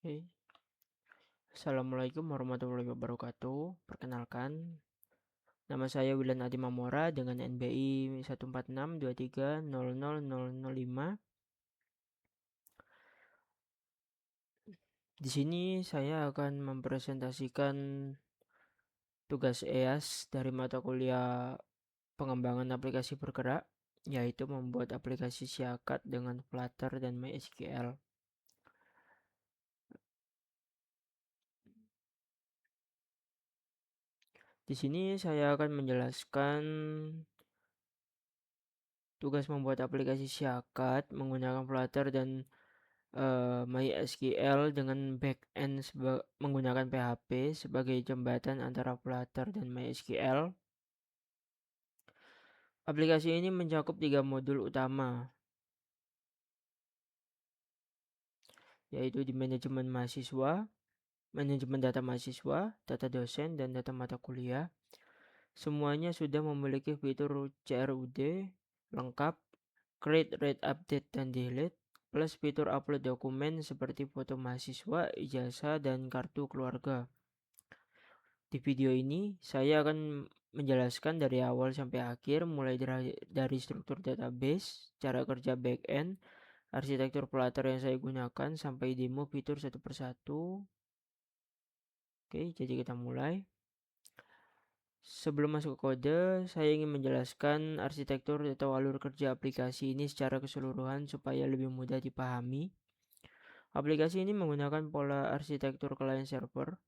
Oke. Assalamualaikum warahmatullahi wabarakatuh. Perkenalkan, nama saya Wilan Adi Mamora dengan NBI 14623000005. Di sini saya akan mempresentasikan tugas EAS dari mata kuliah pengembangan aplikasi bergerak, yaitu membuat aplikasi Siakat dengan Flutter dan MySQL. Di sini saya akan menjelaskan tugas membuat aplikasi Siakat menggunakan Flutter dan MySQL dengan backend menggunakan PHP sebagai jembatan antara Flutter dan MySQL. Aplikasi ini mencakup 3 modul utama, yaitu di manajemen mahasiswa, manajemen data mahasiswa, data dosen, dan data mata kuliah. Semuanya sudah memiliki fitur CRUD lengkap, create, read, update, dan delete, plus fitur upload dokumen seperti foto mahasiswa, ijazah, dan kartu keluarga. Di video ini, saya akan menjelaskan dari awal sampai akhir, mulai dari struktur database, cara kerja backend, arsitektur Flutter yang saya gunakan, sampai demo fitur satu persatu. Oke, jadi kita mulai. Sebelum masuk ke kode, saya ingin menjelaskan arsitektur atau alur kerja aplikasi ini secara keseluruhan supaya lebih mudah dipahami. Aplikasi ini menggunakan pola arsitektur client server.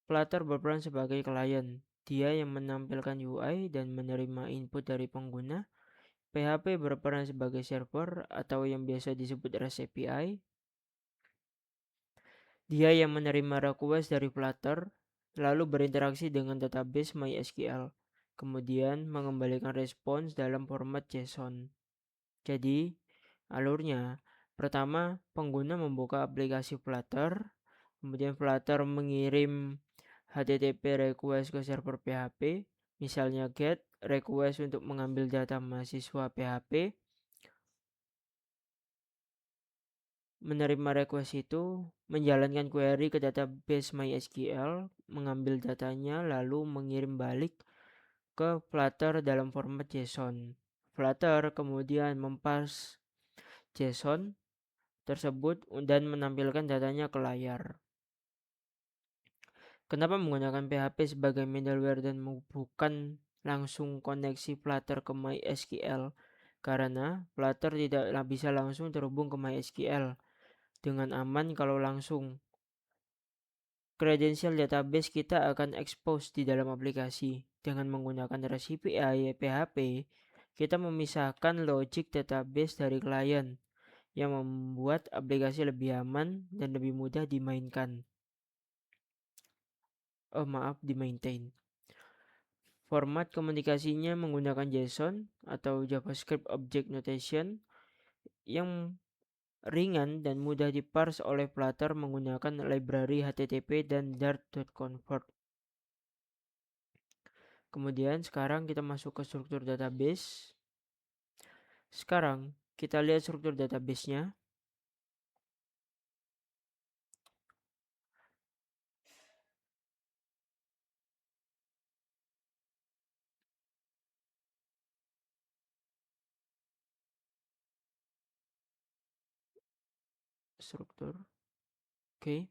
Flutter berperan sebagai klien. Dia yang menampilkan UI dan menerima input dari pengguna. PHP berperan sebagai server atau yang biasa disebut REST API. Dia yang menerima request dari Flutter, lalu berinteraksi dengan database MySQL, kemudian mengembalikan respons dalam format JSON. Jadi, alurnya, pertama, pengguna membuka aplikasi Flutter, kemudian Flutter mengirim HTTP request ke server PHP, misalnya GET request untuk mengambil data mahasiswa PHP, menerima request itu, menjalankan query ke database MySQL, mengambil datanya, lalu mengirim balik ke Flutter dalam format JSON. Flutter kemudian memparse JSON tersebut dan menampilkan datanya ke layar. Kenapa menggunakan PHP sebagai middleware dan bukan langsung koneksi Flutter ke MySQL? Karena Flutter tidak bisa langsung terhubung ke MySQL dengan aman kalau langsung. Kredensial database kita akan expose di dalam aplikasi. Dengan menggunakan REST API PHP, kita memisahkan logic database dari klien yang membuat aplikasi lebih aman dan lebih mudah dimainkan. Di-maintain. Format komunikasinya menggunakan JSON atau JavaScript Object Notation yang ringan dan mudah diparse oleh Flutter menggunakan library HTTP dan Dart.convert. Kemudian sekarang kita masuk ke struktur database. Sekarang kita lihat struktur database-nya. Struktur. Oke.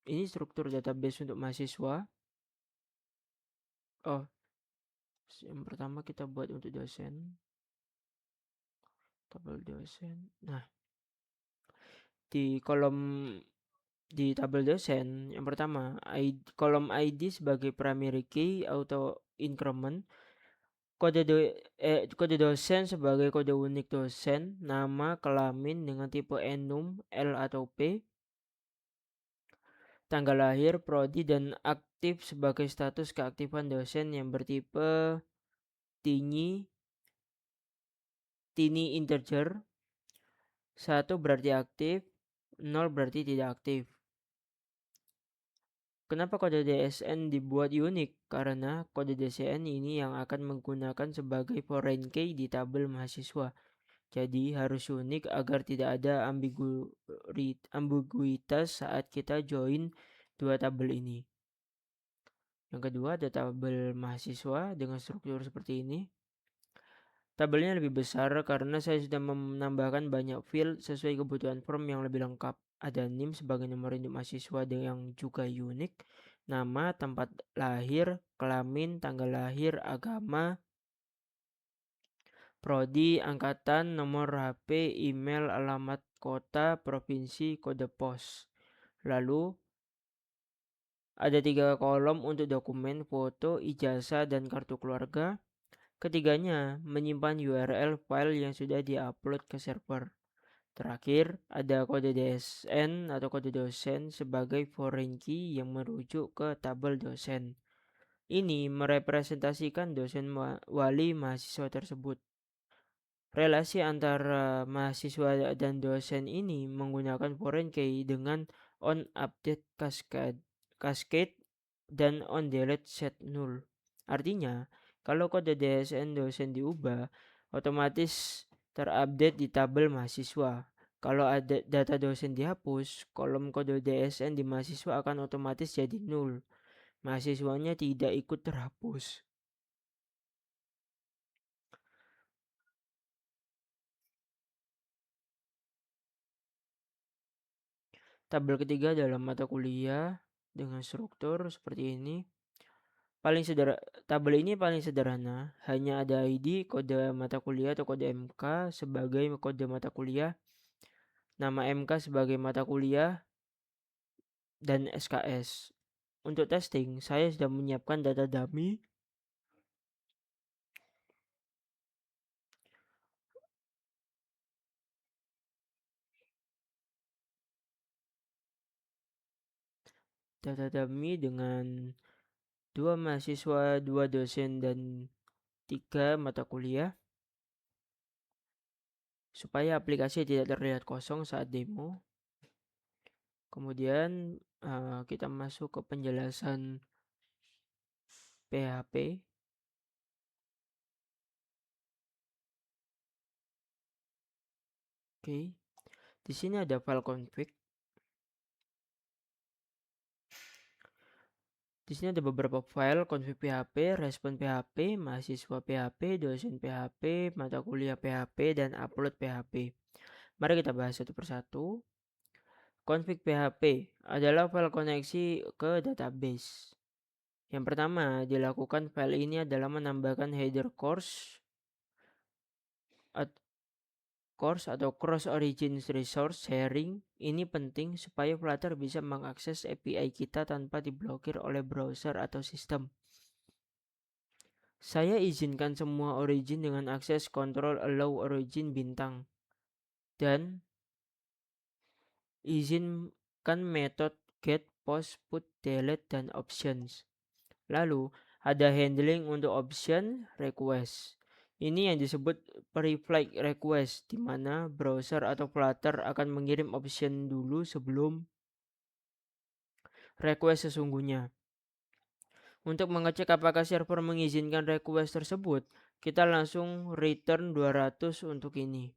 Ini struktur database untuk mahasiswa. Oh, yang pertama kita buat untuk dosen. Tabel dosen. Nah, di tabel dosen yang pertama, kolom ID sebagai primary key auto increment, kode dosen sebagai kode unik dosen, nama, kelamin dengan tipe enum, L atau P, tanggal lahir, prodi, dan aktif sebagai status keaktifan dosen yang bertipe tiny integer. 1 berarti aktif, 0 berarti tidak aktif. Kenapa kode DSN dibuat unik? Karena kode DSN ini yang akan menggunakan sebagai foreign key di tabel mahasiswa. Jadi harus unik agar tidak ada ambiguitas saat kita join dua tabel ini. Yang kedua ada tabel mahasiswa dengan struktur seperti ini. Tabelnya lebih besar karena saya sudah menambahkan banyak field sesuai kebutuhan form yang lebih lengkap. Ada NIM sebagai nomor induk mahasiswa yang juga unik, nama, tempat lahir, kelamin, tanggal lahir, agama, prodi, angkatan, nomor HP, email, alamat kota, provinsi, kode pos. Lalu ada 3 kolom untuk dokumen, foto, ijazah, dan kartu keluarga. Ketiganya menyimpan URL file yang sudah diupload ke server. Terakhir, ada kode DSN atau kode dosen sebagai foreign key yang merujuk ke tabel dosen. Ini merepresentasikan dosen wali mahasiswa tersebut. Relasi antara mahasiswa dan dosen ini menggunakan foreign key dengan on update cascade dan on delete set null. Artinya, kalau kode DSN dosen diubah, otomatis terupdate di tabel mahasiswa. Kalau ada data dosen dihapus, kolom kode DSN di mahasiswa akan otomatis jadi null. Mahasiswanya tidak ikut terhapus. Tabel ketiga dalam mata kuliah dengan struktur seperti ini. Tabel ini paling sederhana, hanya ada ID, kode mata kuliah atau kode MK sebagai kode mata kuliah, nama MK sebagai mata kuliah, dan SKS. Untuk testing, saya sudah menyiapkan data dummy dengan 2 mahasiswa, 2 dosen, dan 3 mata kuliah supaya aplikasi tidak terlihat kosong saat demo. Kemudian kita masuk ke penjelasan PHP. Oke. Di sini ada file config. Di sini ada beberapa file config PHP, respon PHP, mahasiswa PHP, dosen PHP, mata kuliah PHP, dan upload PHP. Mari kita bahas satu persatu. Config PHP adalah file koneksi ke database. Yang pertama dilakukan file ini adalah menambahkan header course atau cross origin resource sharing. Ini penting supaya Flutter bisa mengakses API kita tanpa diblokir oleh browser atau sistem. Saya izinkan semua origin dengan akses control allow origin bintang. Dan izinkan metode get, post, put, delete, dan options. Lalu ada handling untuk option request. Ini yang disebut pre-flag request, di mana browser atau Flutter akan mengirim option dulu sebelum request sesungguhnya. Untuk mengecek apakah server mengizinkan request tersebut, kita langsung return 200 untuk ini.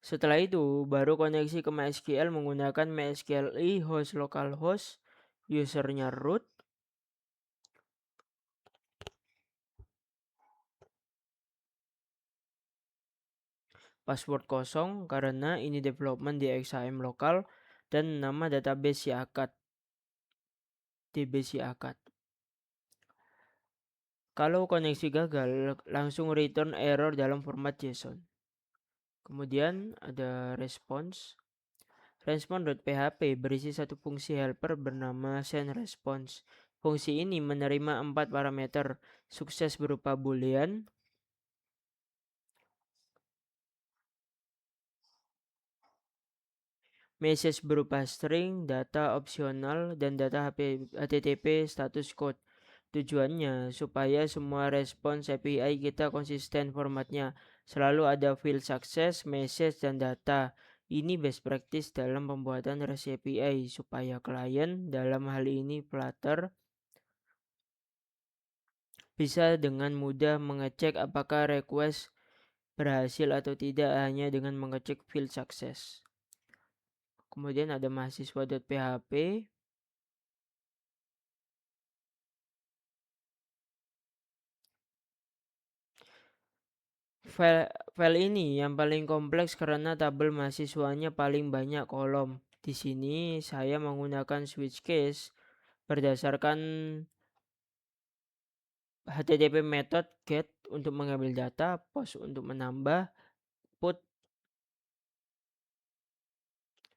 Setelah itu, baru koneksi ke MySQL menggunakan MySQLi host localhost, usernya root, password kosong karena ini development di XAM lokal, dan nama database Siakat, DB Siakat. Kalau koneksi gagal, langsung return error dalam format JSON. Kemudian ada response. Response.php berisi satu fungsi helper bernama sendResponse. Fungsi ini menerima 4 parameter, sukses berupa boolean, message berupa string, data opsional, dan data HTTP status code. Tujuannya supaya semua respons API kita konsisten formatnya. Selalu ada field success, message, dan data. Ini best practice dalam pembuatan REST API supaya klien, dalam hal ini Flutter, bisa dengan mudah mengecek apakah request berhasil atau tidak hanya dengan mengecek field success. Kemudian ada mahasiswa.php. File ini yang paling kompleks karena tabel mahasiswanya paling banyak kolom. Di sini saya menggunakan switch case berdasarkan HTTP method get untuk mengambil data, post untuk menambah, put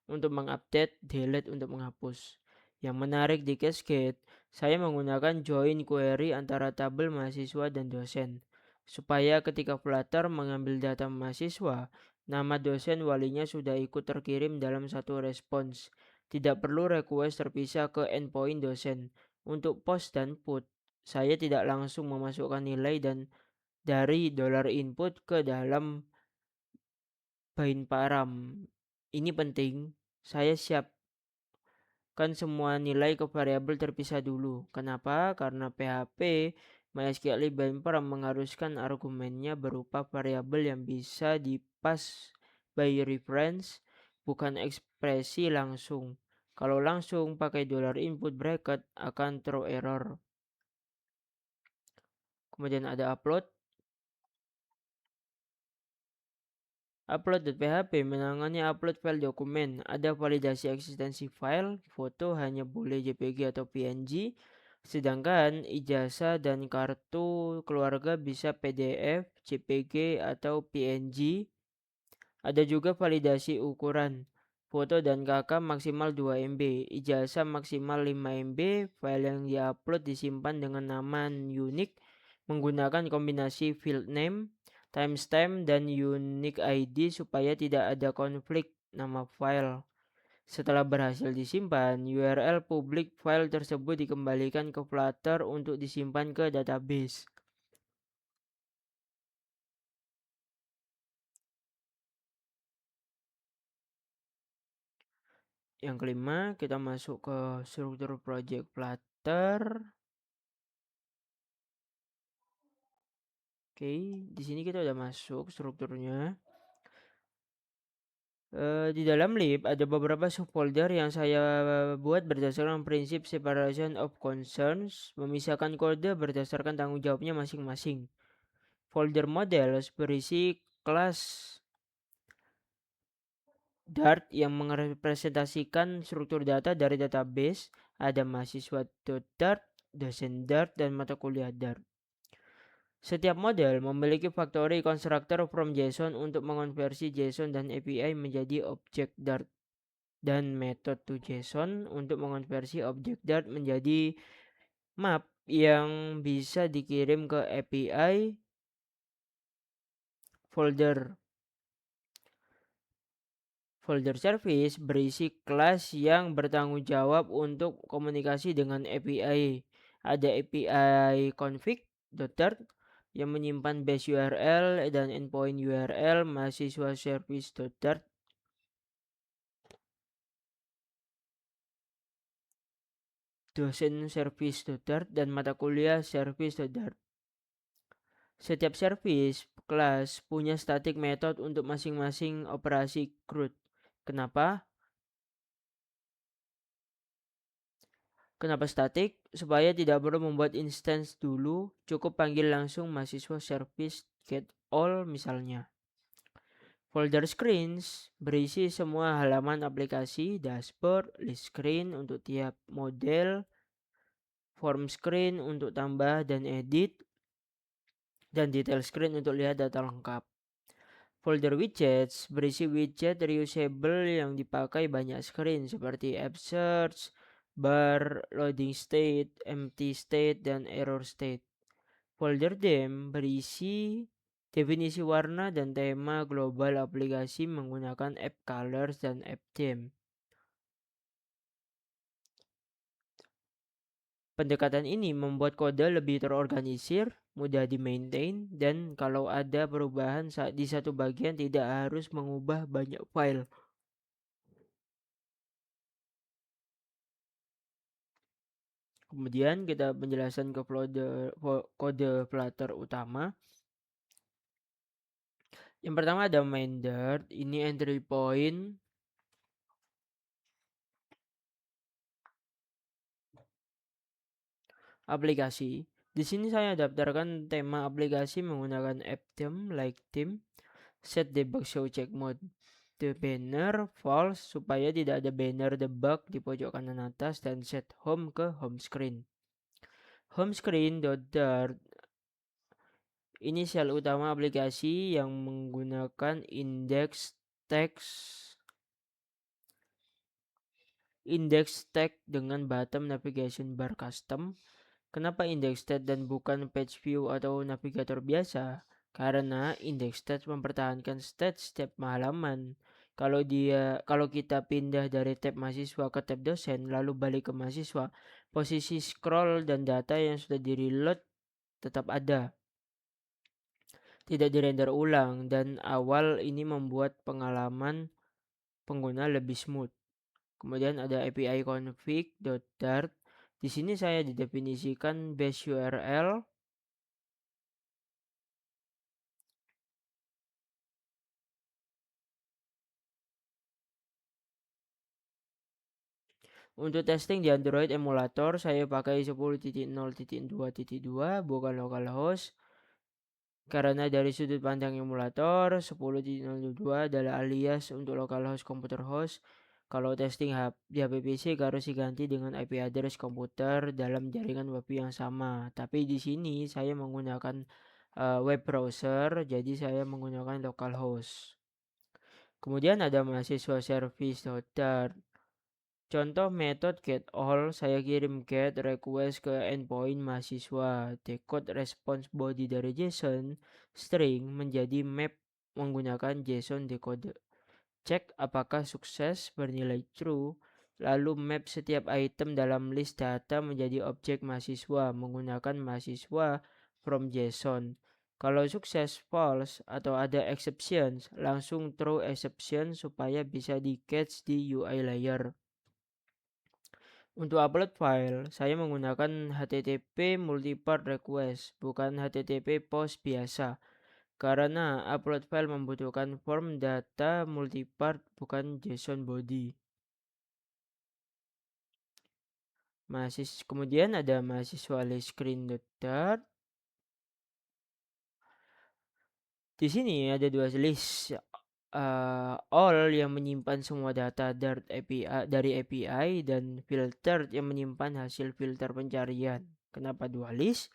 untuk mengupdate, delete untuk menghapus. Yang menarik di Cascade, saya menggunakan join query antara tabel mahasiswa dan dosen. Supaya ketika Flutter mengambil data mahasiswa, nama dosen walinya sudah ikut terkirim dalam satu respons. Tidak perlu request terpisah ke endpoint dosen. Untuk post dan put, saya tidak langsung memasukkan nilai dan dari $input ke dalam bind param. Ini penting. Saya siapkan semua nilai ke variabel terpisah dulu. Kenapa? Karena PHP MySQL bind param mengharuskan argumennya berupa variabel yang bisa dipas by reference, bukan ekspresi langsung. Kalau langsung pakai $input bracket akan throw error. Kemudian ada upload. Upload.php menangani upload file dokumen. Ada validasi eksistensi file, foto hanya boleh JPG atau PNG, sedangkan ijazah dan kartu keluarga bisa PDF, JPG atau PNG. Ada juga validasi ukuran. Foto dan KK maksimal 2 MB, ijazah maksimal 5 MB, file yang diupload disimpan dengan nama unik menggunakan kombinasi field name, timestamp, dan unique ID supaya tidak ada konflik nama file. Setelah berhasil disimpan, URL publik file tersebut dikembalikan ke Flutter untuk disimpan ke database. Yang kelima, kita masuk ke struktur project Flutter. Oke, di sini kita udah masuk strukturnya. Di dalam lib ada beberapa subfolder yang saya buat berdasarkan prinsip separation of concerns, memisahkan kode berdasarkan tanggung jawabnya masing-masing. Folder models berisi kelas Dart yang merepresentasikan struktur data dari database. Ada mahasiswa.dart, dosen Dart, dan mata kuliah Dart. Setiap model memiliki factory constructor from JSON untuk mengonversi JSON dan API menjadi objek Dart dan method to JSON untuk mengonversi objek Dart menjadi map yang bisa dikirim ke API. Folder service berisi kelas yang bertanggung jawab untuk komunikasi dengan API. Ada API config.dart yang menyimpan base URL dan endpoint URL mahasiswa service.dart. Dosen service.dart dan mata kuliah service.dart. Setiap service kelas punya static method untuk masing-masing operasi CRUD. Kenapa? Kenapa static? Supaya tidak perlu membuat instance dulu, cukup panggil langsung mahasiswa service get all misalnya. Folder screens berisi semua halaman aplikasi, dashboard, list screen untuk tiap model, form screen untuk tambah dan edit, dan detail screen untuk lihat data lengkap. Folder widgets berisi widget reusable yang dipakai banyak screen seperti app search, bar, loading state, empty state, dan error state. Folder them berisi definisi warna dan tema global aplikasi menggunakan app colors dan app theme. Pendekatan ini membuat kode lebih terorganisir, mudah di-maintain, dan kalau ada perubahan di satu bagian tidak harus mengubah banyak file. Kemudian kita penjelasan ke kode Flutter utama. Yang pertama ada main Dart, ini entry point aplikasi. Di sini saya daftarkan tema aplikasi menggunakan app theme like theme, set debug show check mode the banner false supaya tidak ada banner debug di pojok kanan atas dan set home ke home screen. Home screen dart ini sel utama aplikasi yang menggunakan index tag dengan bottom navigation bar custom. Kenapa index tag dan bukan page view atau navigator biasa? Karena index tag mempertahankan state setiap halaman. Kalau kita pindah dari tab mahasiswa ke tab dosen lalu balik ke mahasiswa, posisi scroll dan data yang sudah di-reload tetap ada. Tidak dirender ulang dan awal ini membuat pengalaman pengguna lebih smooth. Kemudian ada API config.dart. Di sini saya didefinisikan base URL untuk testing di Android emulator saya pakai 10.0.2.2 bukan localhost. Karena dari sudut pandang emulator 10.0.2 adalah alias untuk localhost komputer host. Kalau testing di HP PC harus diganti dengan IP address komputer dalam jaringan web yang sama. Tapi di sini saya menggunakan web browser, jadi saya menggunakan localhost. Kemudian ada mahasiswa service.dart. Contoh metode get all, saya kirim get request ke endpoint mahasiswa. Decode response body dari JSON string menjadi map menggunakan JSON decode. Cek apakah sukses bernilai true, lalu map setiap item dalam list data menjadi objek mahasiswa menggunakan mahasiswa from JSON. Kalau sukses false atau ada exceptions, langsung throw exception supaya bisa di catch di UI layer. Untuk upload file, saya menggunakan HTTP multipart request, bukan HTTP post biasa. Karena upload file membutuhkan form data multipart, bukan JSON body. Kemudian ada mahasiswa list screen.dart. Di sini ada dua list. All yang menyimpan semua data dari API dan filter yang menyimpan hasil filter pencarian. Kenapa dua list?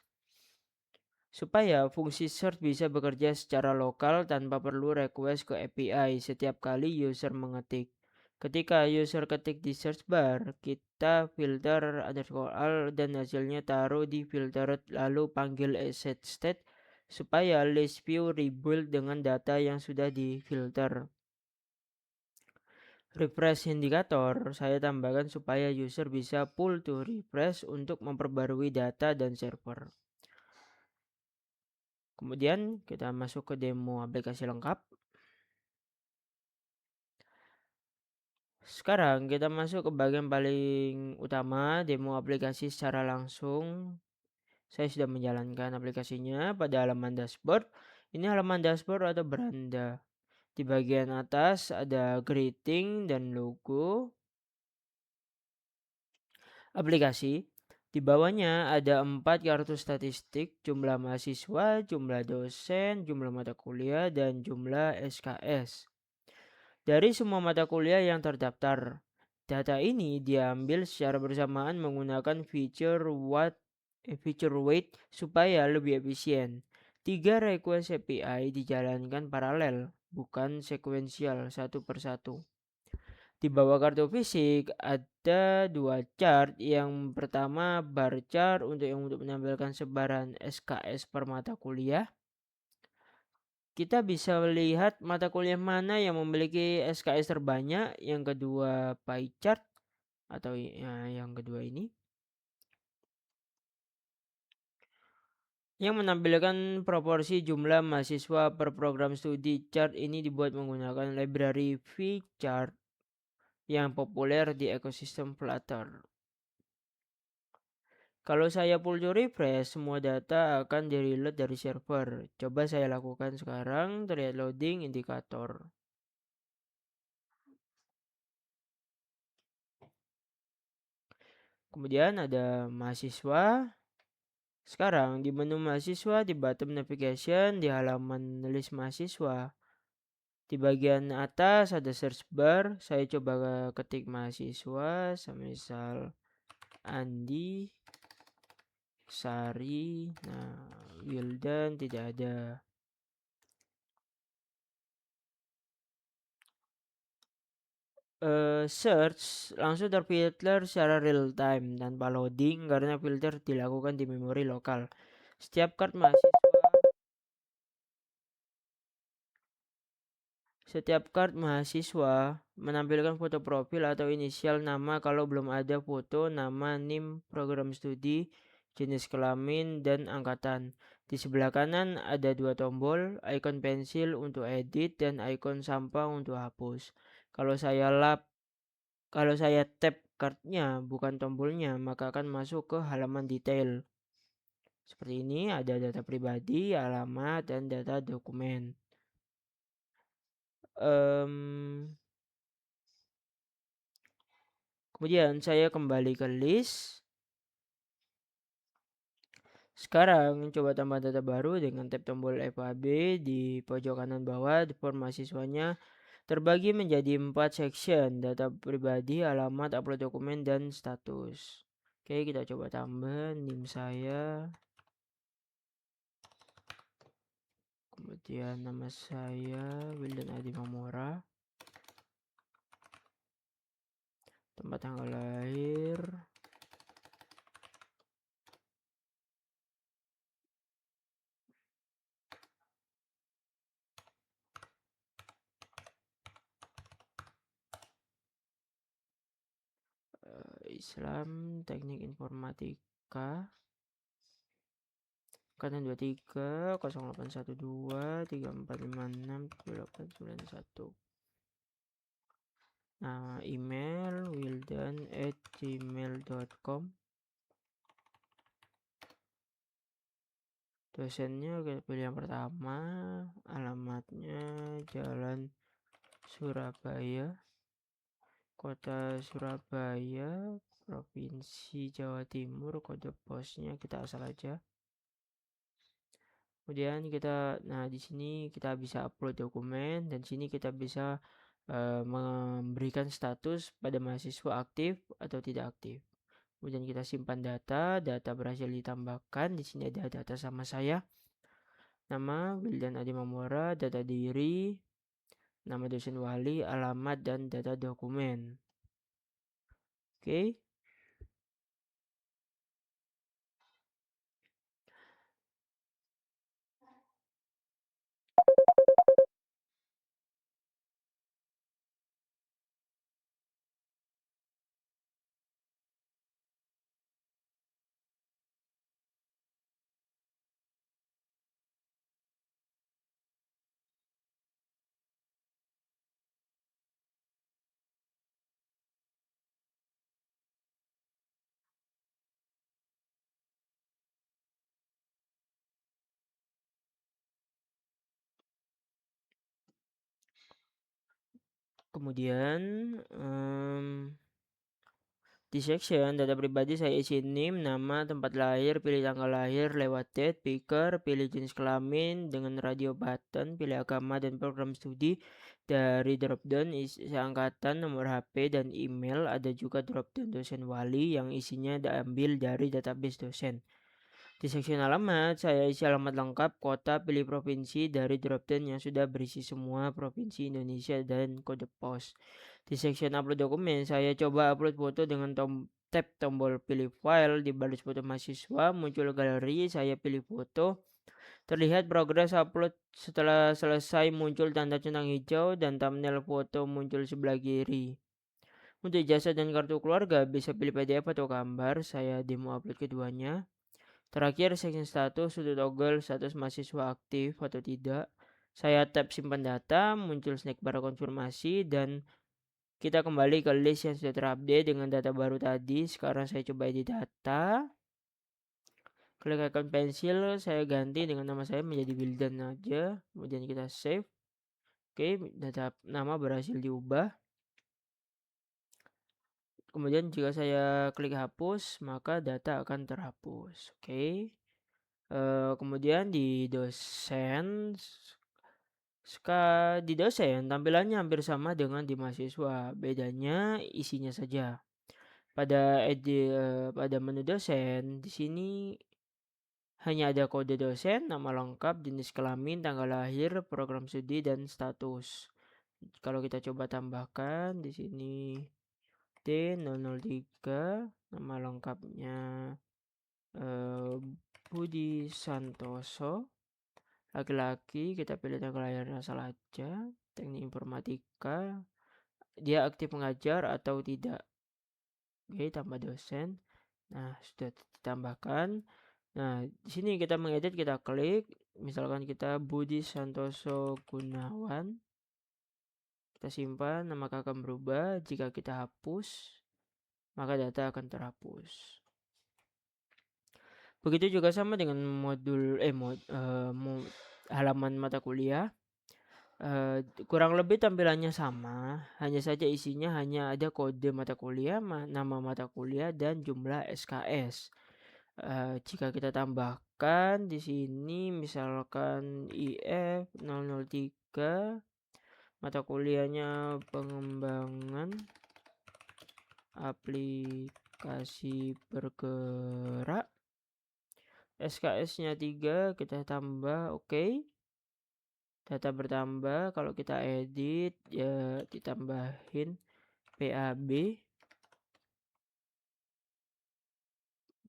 Supaya fungsi search bisa bekerja secara lokal tanpa perlu request ke API setiap kali user mengetik. Ketika user ketik di search bar, kita filter underscore all dan hasilnya taruh di filtered lalu panggil set state supaya list view rebuild dengan data yang sudah difilter. Refresh indikator saya tambahkan supaya user bisa pull to refresh untuk memperbarui data dan server. Kemudian kita masuk ke demo aplikasi lengkap. Sekarang kita masuk ke bagian paling utama, demo aplikasi secara langsung. Saya sudah menjalankan aplikasinya pada halaman dashboard. Ini halaman dashboard atau beranda. Di bagian atas ada greeting dan logo aplikasi. Di bawahnya ada 4 kartu statistik, jumlah mahasiswa, jumlah dosen, jumlah mata kuliah, dan jumlah SKS. Dari semua mata kuliah yang terdaftar, data ini diambil secara bersamaan menggunakan feature weight supaya lebih efisien. 3 request API dijalankan paralel, bukan sekuensial satu persatu. Di bawah kartu fisik ada 2 chart. Yang pertama bar chart untuk menampilkan sebaran SKS per mata kuliah. Kita bisa melihat mata kuliah mana yang memiliki SKS terbanyak. Yang kedua pie chart atau yang kedua ini yang menampilkan proporsi jumlah mahasiswa per program studi. Chart ini dibuat menggunakan library VChart yang populer di ekosistem Flutter. Kalau saya pull to refresh, semua data akan di-reload dari server. Coba saya lakukan sekarang, terlihat loading indikator. Kemudian ada mahasiswa. Sekarang di menu mahasiswa di bottom navigation di halaman list mahasiswa. Di bagian atas ada search bar. Saya coba ketik mahasiswa, semisal Andi, Sari, nah Wildan tidak ada. Search langsung terfilter secara real time tanpa loading karena filter dilakukan di memori lokal. Setiap kart mahasiswa menampilkan foto profil atau inisial nama kalau belum ada foto, nama, NIM, program studi, jenis kelamin, dan angkatan. Di sebelah kanan ada dua tombol, ikon pensil untuk edit dan ikon sampah untuk hapus. Kalau saya tap kartnya bukan tombolnya, maka akan masuk ke halaman detail. Seperti ini ada data pribadi, alamat, dan data dokumen. Kemudian saya kembali ke list. Sekarang coba tambah data baru dengan tap tombol FAB di pojok kanan bawah. Form mahasiswanya terbagi menjadi 4 section, data pribadi, alamat, upload dokumen, dan status. Oke, kita coba tambah NIM saya. Kemudian nama saya Wildan Adi Mamora. Tempat tanggal lahir. Islam, teknik informatika. Angkatan 23 0812 3456 7891. Nah, email wildan@gmail.com. Dosennya kita pilih yang pertama. Alamatnya Jalan Surabaya, Kota Surabaya, Provinsi Jawa Timur. Kode posnya kita asal aja. Kemudian di sini kita bisa upload dokumen dan sini kita bisa memberikan status pada mahasiswa aktif atau tidak aktif. Kemudian kita simpan data berhasil ditambahkan. Di sini ada data sama saya. Nama Wildan Adi Mamora, data diri, nama dosen wali, alamat, dan data dokumen. Oke. Kemudian di section data pribadi saya isi NIM, nama, tempat lahir, pilih tanggal lahir lewat date, picker, pilih jenis kelamin dengan radio button, pilih agama dan program studi. Dari dropdown isi angkatan, nomor HP, dan email. Ada juga dropdown dosen wali yang isinya diambil dari database dosen. Di section alamat, saya isi alamat lengkap, kota, pilih provinsi dari dropdown yang sudah berisi semua provinsi Indonesia dan kode pos. Di section upload dokumen, saya coba upload foto dengan tap tombol pilih file. Di baris foto mahasiswa, muncul galeri, saya pilih foto. Terlihat progres upload. Setelah selesai muncul tanda centang hijau dan thumbnail foto muncul sebelah kiri. Untuk ijazah dan kartu keluarga bisa pilih PDF atau gambar. Saya demo upload keduanya. Terakhir, section status sudah toggle status mahasiswa aktif atau tidak. Saya tap simpan data, muncul snackbar konfirmasi, dan kita kembali ke list yang sudah terupdate dengan data baru tadi. Sekarang saya coba edit data. Klik icon pensil, saya ganti dengan nama saya menjadi Wildan aja, kemudian kita save. Oke, nama berhasil diubah. Kemudian jika saya klik hapus, maka data akan terhapus. Oke. Kemudian di dosen tampilannya hampir sama dengan di mahasiswa, bedanya isinya saja. Pada menu dosen di sini hanya ada kode dosen, nama lengkap, jenis kelamin, tanggal lahir, program studi, dan status. Kalau kita coba tambahkan di sini D003, nama lengkapnya Budi Santoso. Laki-laki, kita pilih tanggal lahirnya asal aja. Teknik informatika, dia aktif mengajar atau tidak. Oke, tambah dosen. Nah, sudah ditambahkan. Nah, di sini kita mengedit, kita klik. Misalkan kita Budi Santoso Gunawan. Kita simpan, nama akan berubah. Jika kita hapus, maka data akan terhapus. Begitu juga sama dengan halaman mata kuliah. Kurang lebih tampilannya sama, hanya saja isinya hanya ada kode mata kuliah, nama mata kuliah, dan jumlah SKS. Jika kita tambahkan di sini misalkan IF 003, mata kuliahnya pengembangan aplikasi bergerak, SKS-nya 3, kita tambah, oke. Data bertambah, kalau kita edit ya ditambahin PAB,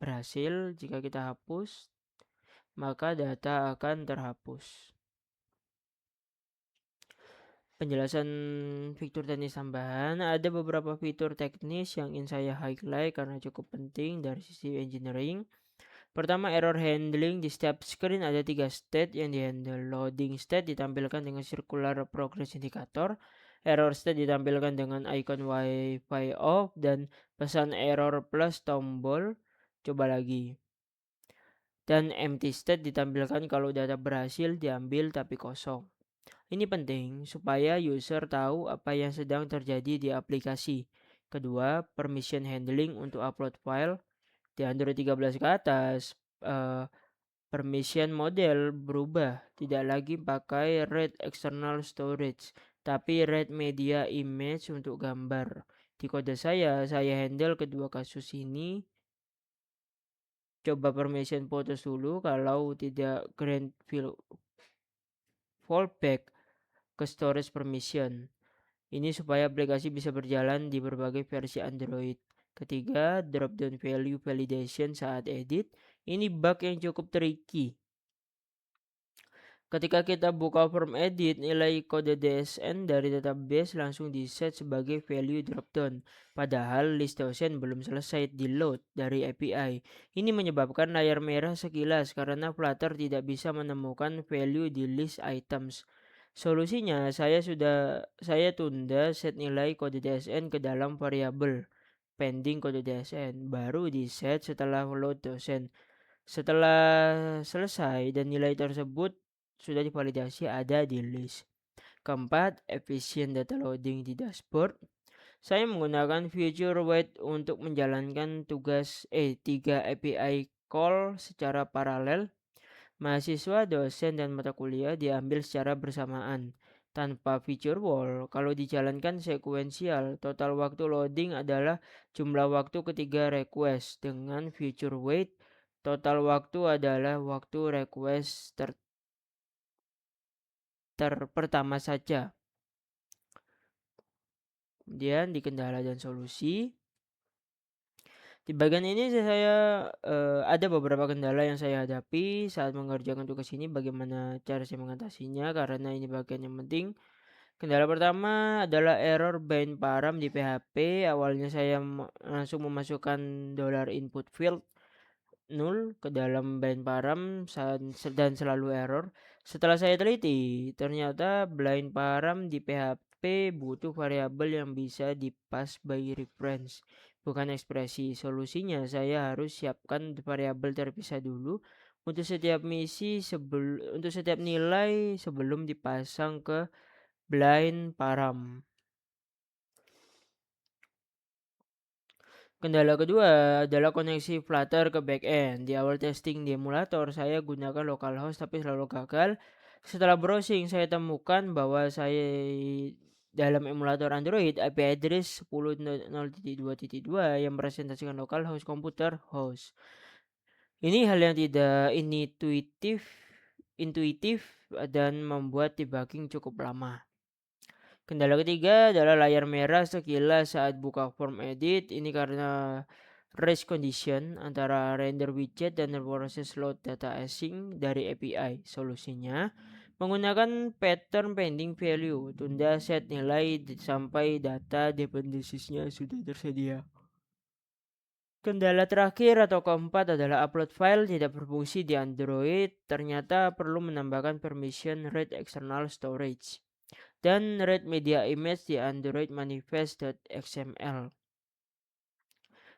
berhasil. Jika kita hapus, maka data akan terhapus. Penjelasan fitur teknis tambahan, ada beberapa fitur teknis yang ingin saya highlight karena cukup penting dari sisi engineering. Pertama, error handling. Di setiap screen ada 3 state yang dihandle. Loading state ditampilkan dengan circular progress indicator. Error state ditampilkan dengan icon Wi-Fi off dan pesan error plus tombol coba lagi. Dan empty state ditampilkan kalau data berhasil diambil tapi kosong. Ini penting supaya user tahu apa yang sedang terjadi di aplikasi. Kedua, permission handling untuk upload file. Di Android 13 ke atas, permission model berubah, tidak lagi pakai read external storage, tapi read media image untuk gambar. Di kode saya handle kedua kasus ini. Coba permission photos dulu, kalau tidak grant fallback ke storage permission. Ini supaya aplikasi bisa berjalan di berbagai versi Android. Ketiga, drop down value validation saat edit. Ini bug yang cukup tricky. Ketika kita buka form edit, nilai kode DSN dari database langsung di-set sebagai value dropdown. Padahal list dosen belum selesai di-load dari API. Ini menyebabkan layar merah sekilas karena Flutter tidak bisa menemukan value di list items. Solusinya, saya tunda set nilai kode DSN ke dalam variabel pending kode DSN, baru di-set setelah load dosen. Setelah selesai dan nilai tersebut sudah divalidasi ada di list. Keempat, efisien data loading di dashboard. Saya menggunakan feature wait untuk menjalankan 3 API call secara paralel. Mahasiswa, dosen, dan mata kuliah diambil secara bersamaan tanpa feature wall. Kalau dijalankan sekuensial, total waktu loading adalah jumlah waktu ketiga request. Dengan feature wait, total waktu adalah waktu request pertama saja. Kemudian di kendala dan solusi. Di bagian ini saya ada beberapa kendala yang saya hadapi saat mengerjakan tugas ini. Bagaimana cara saya mengatasinya karena ini bagian yang penting. Kendala pertama adalah error bind param di PHP. Awalnya saya langsung memasukkan $input field 0 ke dalam bind param dan selalu error. Setelah saya teliti, ternyata bind param di PHP butuh variabel yang bisa di pass by reference. bukan ekspresi. Solusinya saya harus siapkan variabel terpisah dulu untuk setiap untuk setiap nilai sebelum dipasang ke blind param. Kendala kedua adalah koneksi Flutter ke backend. Di awal testing di emulator, saya gunakan localhost tapi selalu gagal. Setelah browsing, saya temukan bahwa saya dalam emulator Android IP address 10.0.2.2 yang merepresentasikan localhost komputer host. Ini hal yang tidak intuitif dan membuat debugging cukup lama. Kendala ketiga adalah layar merah sekilas saat buka form edit. Ini karena race condition antara render widget dan proses load data async dari API. Solusinya menggunakan pattern pending value. Tunda set nilai sampai data dependencies-nya sudah tersedia. Kendala terakhir atau keempat adalah upload file tidak berfungsi di Android. Ternyata perlu menambahkan permission read external storage dan read media image di Android manifest.xml.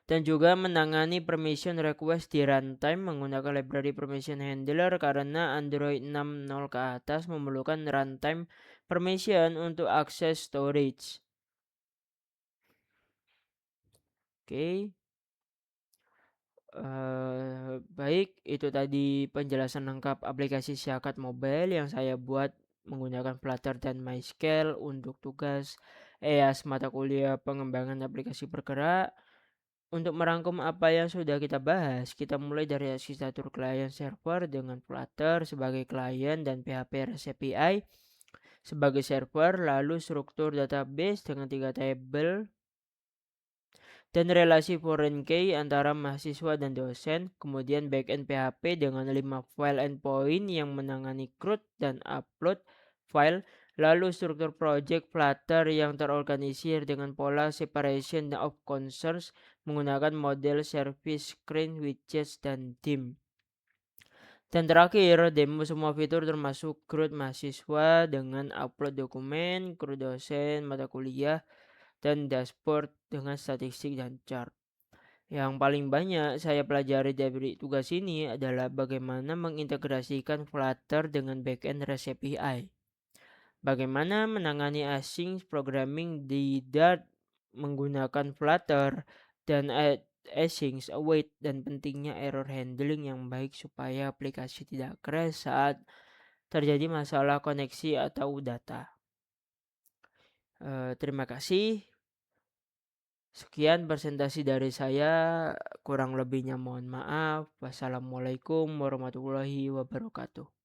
Dan juga menangani permission request di runtime menggunakan library permission handler karena Android 6.0 ke atas memerlukan runtime permission untuk akses storage. Oke. Baik, itu tadi penjelasan lengkap aplikasi Syakat Mobile yang saya buat menggunakan Flutter dan MyScale untuk tugas EAS mata kuliah pengembangan aplikasi bergerak. Untuk merangkum apa yang sudah kita bahas, kita mulai dari arsitektur client server dengan Flutter sebagai client dan PHP REST API sebagai server, lalu struktur database dengan 3 table dan relasi foreign key antara mahasiswa dan dosen, kemudian backend PHP dengan 5 file endpoint yang menangani CRUD dan upload file, lalu struktur project Flutter yang terorganisir dengan pola separation of concerns menggunakan model service screen, widgets, dan theme. Dan terakhir, demo semua fitur termasuk CRUD mahasiswa dengan upload dokumen, CRUD dosen, mata kuliah, dan dashboard dengan statistik dan chart. Yang paling banyak saya pelajari dari tugas ini adalah bagaimana mengintegrasikan Flutter dengan backend REST API. Bagaimana menangani async programming di Dart menggunakan Flutter dan async await dan pentingnya error handling yang baik supaya aplikasi tidak crash saat terjadi masalah koneksi atau data. Terima kasih. Sekian presentasi dari saya, kurang lebihnya mohon maaf. Wassalamualaikum warahmatullahi wabarakatuh.